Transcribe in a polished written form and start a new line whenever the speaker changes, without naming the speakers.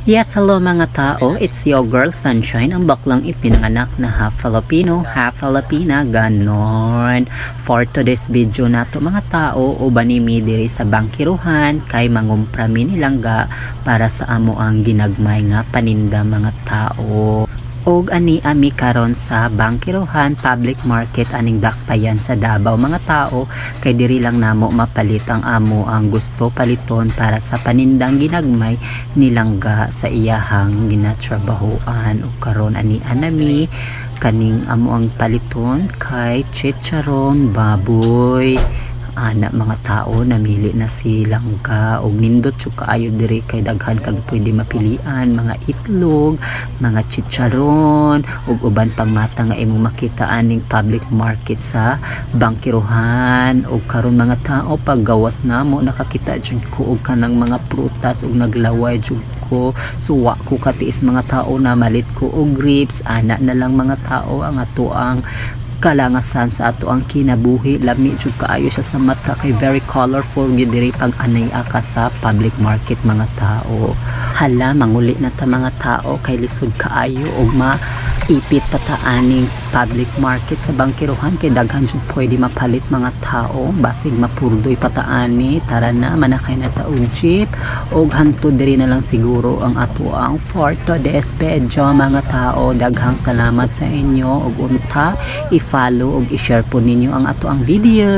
Yes, hello mga tao. It's your girl Sunshine, ang baklang ipinanganak na half Filipino, half Filipina, ganon. For today's video na to mga tao, uban ni diri sa bangkiruhan kay mangumprami nilangga para sa amo ang ginagmay nga paninda mga tao. Og ani ami karon sa bangkiruhan public market aning dakpayan sa Davao mga tao kay diri lang namo mapalit ang amo ang gusto paliton para sa panindang ginagmay nilangga sa iyahang ginatrabahoan. Og karon ani anami kaning amo ang paliton kay chicharon baboy. Ana mga tao namili na silang ka og nindot yung kaayo diri kay daghan kag pwede mapilian mga itlog, mga chicharon ug uban pang mata nga imong makita aning public market sa bangkiruhan. Og karon mga tao paggawas namo nakakita jud ko og kanang mga prutas ug naglaway jud ko suwa ko katiis mga tao na malit ko og grapes. Ana na lang mga tao ang ato ang kalangasan sa ato ang kinabuhi. Lami jud kaayo siya sa mata kay very colorful gid diri pag anay aka sa public market mga tao. Hala manguli na ta mga tao kay lisod kaayo og maipit pa ta aning public market sa bangkiruhan kay daghan jud pwede mapalit mga tao basig mapurdoy pa ta ani. Tara na manakay na ta og jeep og hantud diri na lang siguro ang ato ang for today's video mga tao. Daghang salamat sa inyo og unta i-follow og i-share po ninyo ang ato ang video.